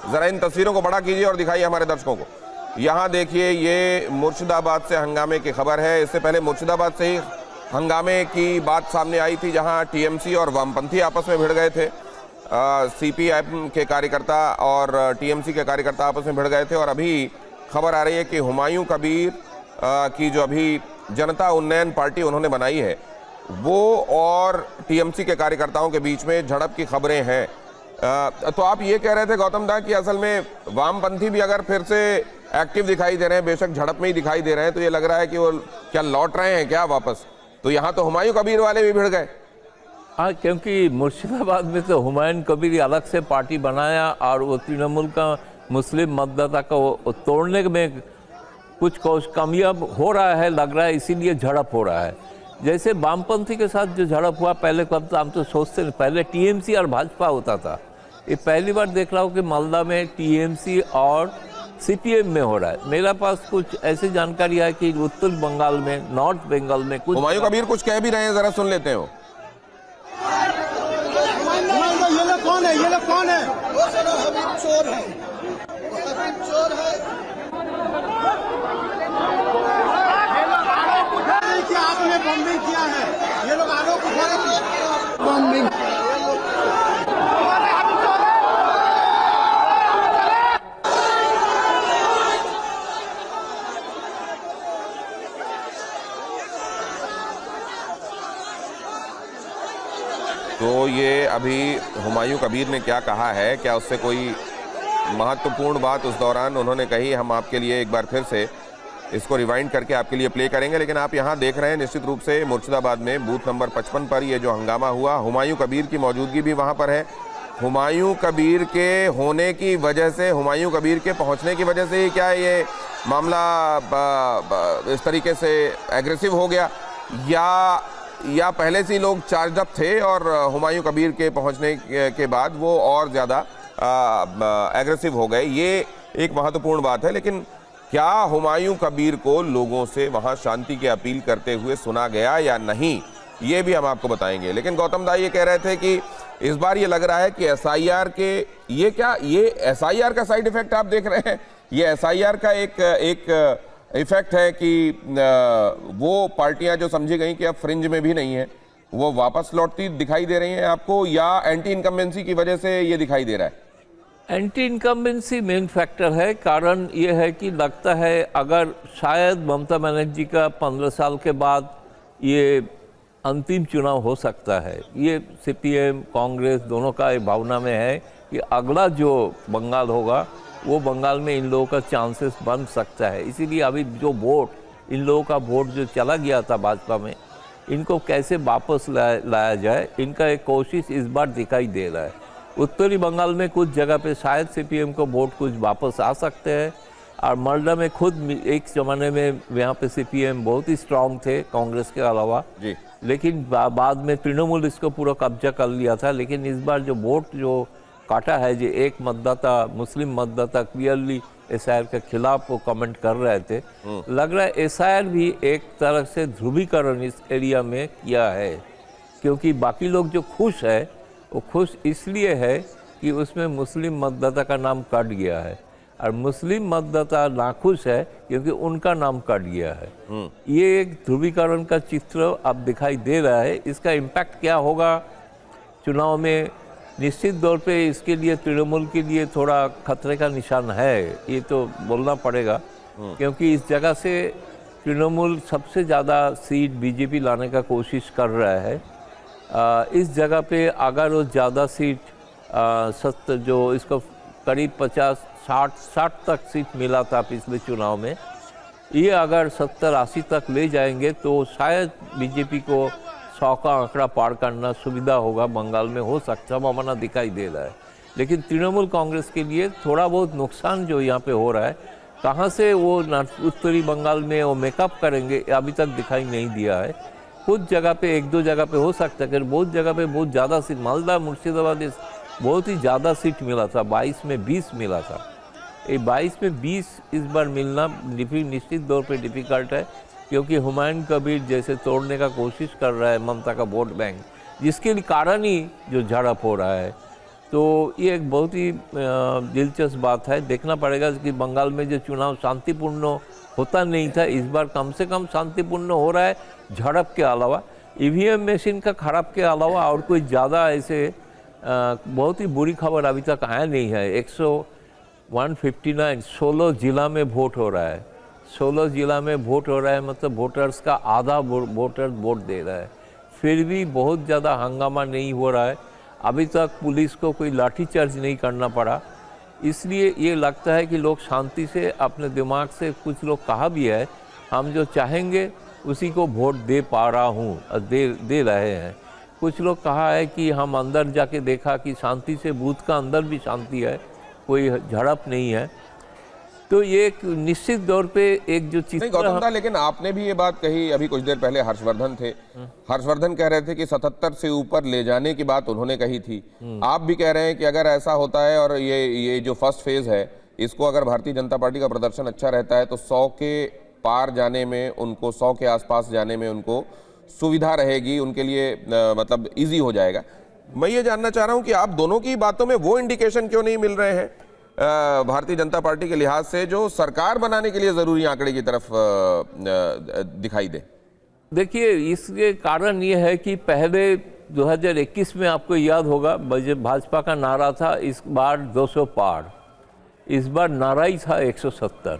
जरा इन तस्वीरों को बड़ा कीजिए और दिखाइए हमारे दर्शकों को। यहाँ देखिए, ये मुर्शिदाबाद से हंगामे की खबर है। इससे पहले मुर्शिदाबाद से ही हंगामे की बात सामने आई थी, जहाँ टीएमसी और वामपंथी आपस में भिड़ गए थे। सीपीएम के कार्यकर्ता और टीएमसी के कार्यकर्ता आपस में भिड़ गए थे। और अभी खबर आ रही है कि हुमायूं कबीर की जो अभी जनता उन्नयन पार्टी उन्होंने बनाई है, वो और टीएमसी के कार्यकर्ताओं के बीच में झड़प की खबरें हैं। तो आप ये कह रहे थे गौतम दा कि असल में वामपंथी भी अगर फिर से एक्टिव दिखाई दे रहे हैं, बेशक झड़प में ही दिखाई दे रहे हैं, तो ये लग रहा है कि वो क्या लौट रहे हैं क्या वापस? तो यहाँ तो हुमायूं कबीर वाले भी भिड़ गए। हाँ, क्योंकि मुर्शिदाबाद में तो हुमायूं कबीर अलग से पार्टी बनाया और वो तृणमूल का मुस्लिम मतदाता को तोड़ने में कुछ कामयाब हो रहा है लग रहा है, इसीलिए झड़प हो रहा है। जैसे वामपंथी के साथ जो झड़प हुआ, पहले कब तो हम तो सोचते नहीं, पहले टीएमसी और भाजपा होता था। ये पहली बार देख रहा हूँ कि मालदा में टीएमसी और सीपीएम में हो रहा है। मेरे पास कुछ ऐसी जानकारी है कि उत्तर बंगाल में, नॉर्थ बंगाल में कुछ हुमायूं कबीर कुछ कह भी रहे हैं, जरा सुन लेते हैं। ये लोग कौन है? ये लोग कौन है? वो चोर है, चोर है। कि आपने बॉम्बिंग किया है, ये लोग आरोप उठा रहे हैं बॉम्बिंग। तो ये अभी हुमायूं कबीर ने क्या कहा है, क्या उससे कोई महत्वपूर्ण बात उस दौरान उन्होंने कही, हम आपके लिए एक बार फिर से इसको रिवाइंड करके आपके लिए प्ले करेंगे। लेकिन आप यहाँ देख रहे हैं निश्चित रूप से मुर्शिदाबाद में बूथ नंबर 55 पर ये जो हंगामा हुआ, हुमायूं कबीर की मौजूदगी भी वहाँ पर है। हुमायूं कबीर के होने की वजह से, हुमायूं कबीर के पहुँचने की वजह से ही क्या ये मामला इस तरीके से एग्रेसिव हो गया, या पहले से ही लोग चार्ज अप थे और हुमायूं कबीर के पहुंचने के बाद वो और ज़्यादा एग्रेसिव हो गए? ये एक महत्वपूर्ण बात है। लेकिन क्या हुमायूं कबीर को लोगों से वहां शांति की अपील करते हुए सुना गया या नहीं, ये भी हम आपको बताएंगे। लेकिन गौतम दा ये कह रहे थे कि इस बार ये लग रहा है कि एसआईआर के, ये एसआईआर का साइड इफेक्ट आप देख रहे हैं, ये एसआईआर का एक इफेक्ट है कि वो पार्टियां जो समझी गई कि अब फ्रिंज में भी नहीं है, वो वापस लौटती दिखाई दे रही हैं आपको, या एंटी इनकम्बेंसी की वजह से ये दिखाई दे रहा है? एंटी इनकम्बेंसी मेन फैक्टर है। कारण ये है कि लगता है अगर शायद ममता बनर्जी का 15 साल के बाद ये अंतिम चुनाव हो सकता है, ये सीपीएम कांग्रेस दोनों का एक भावना में है कि अगला जो बंगाल होगा वो बंगाल में इन लोगों का चांसेस बन सकता है। इसीलिए अभी जो वोट, इन लोगों का वोट जो चला गया था भाजपा में, इनको कैसे वापस लाया जाए, इनका एक कोशिश इस बार दिखाई दे रहा है। उत्तरी बंगाल में कुछ जगह पे शायद सीपीएम को वोट कुछ वापस आ सकते हैं। और मालदा में खुद एक ज़माने में यहाँ पे सीपीएम बहुत ही स्ट्रांग थे कांग्रेस के अलावा जी, लेकिन बाद में तृणमूल इसको पूरा कब्जा कर लिया था। लेकिन इस बार जो वोट जो काटा है, जो एक मतदाता, मुस्लिम मतदाता क्लियरली एसआईआर के खिलाफ वो कमेंट कर रहे थे, लग रहा है एसआईआर भी एक तरह से ध्रुवीकरण इस एरिया में किया है। क्योंकि बाकी लोग जो खुश है वो खुश इसलिए है कि उसमें मुस्लिम मतदाता का नाम कट गया है, और मुस्लिम मतदाता नाखुश है क्योंकि उनका नाम कट गया है। ये एक ध्रुवीकरण का चित्र अब दिखाई दे रहा है। इसका इम्पैक्ट क्या होगा चुनाव में, निश्चित तौर पे इसके लिए तृणमूल के लिए थोड़ा खतरे का निशान है, ये तो बोलना पड़ेगा। क्योंकि इस जगह से तृणमूल सबसे ज़्यादा सीट बीजेपी लाने का कोशिश कर रहा है। इस जगह पे अगर वो ज़्यादा सीट 70, जो इसको करीब 50-60 तक सीट मिला था पिछले चुनाव में, ये अगर 70-80 तक ले जाएंगे तो शायद बीजेपी को 100 का आंकड़ा पार करना सुविधा होगा, बंगाल में हो सकता मामला दिखाई दे रहा है। लेकिन तृणमूल कांग्रेस के लिए थोड़ा बहुत नुकसान जो यहाँ पे हो रहा है, कहाँ से वो उत्तरी बंगाल में वो मेकअप करेंगे अभी तक दिखाई नहीं दिया है। कुछ जगह पे, एक दो जगह पे हो सकता है, बहुत जगह पे बहुत ज़्यादा सीट, मालदा मुर्शिदाबाद बहुत ही ज़्यादा सीट मिला था, 22 में 20 मिला था। ये 22 में 20 इस बार मिलना निश्चित तौर पे डिफ़िकल्ट है, क्योंकि हुमायूं कबीर जैसे तोड़ने का कोशिश कर रहा है ममता का वोट बैंक, जिसके कारण ही जो झड़प हो रहा है। तो ये एक बहुत ही दिलचस्प बात है। देखना पड़ेगा कि बंगाल में जो चुनाव शांतिपूर्ण होता नहीं था, इस बार कम से कम शांतिपूर्ण हो रहा है। झड़प के अलावा, ईवीएम मशीन का खराब के अलावा और कोई ज़्यादा ऐसे बहुत ही बुरी खबर अभी तक आया नहीं है। 159 16 जिला में वोट हो रहा है। 16 जिला में वोट हो रहा है, मतलब वोटर्स का आधा वोटर वोट दे रहा है। फिर भी बहुत ज़्यादा हंगामा नहीं हो रहा है। अभी तक पुलिस को कोई लाठीचार्ज नहीं करना पड़ा। इसलिए ये लगता है कि लोग शांति से अपने दिमाग से, कुछ लोग कहा भी है हम जो चाहेंगे उसी को वोट दे पा रहा हूँ, दे रहे हैं। कुछ लोग कहा है कि हम अंदर जाके देखा कि शांति से बूथ का अंदर भी शांति है, कोई झड़प नहीं है। तो ये एक निश्चित दौर पे एक जो चीज, नहीं गौतम दा, लेकिन आपने भी ये बात कही, अभी कुछ देर पहले हर्षवर्धन थे, हर्षवर्धन कह रहे थे कि 77 से ऊपर ले जाने की बात उन्होंने कही थी। आप भी कह रहे हैं कि अगर ऐसा होता है और ये जो फर्स्ट फेज है, इसको अगर भारतीय जनता पार्टी का प्रदर्शन अच्छा रहता है तो 100 के पार जाने में उनको, 100 के आसपास जाने में उनको सुविधा रहेगी, उनके लिए मतलब इजी हो जाएगा। मैं ये जानना चाह रहा हूं कि आप दोनों की बातों में वो इंडिकेशन क्यों नहीं मिल रहे हैं भारतीय जनता पार्टी के लिहाज से, जो सरकार बनाने के लिए जरूरी आंकड़े की तरफ दिखाई दे? देखिए, इसके कारण ये है कि पहले 2021 में आपको याद होगा भाजपा का नारा था इस बार 200 पार, इस बार नारा ही था 170।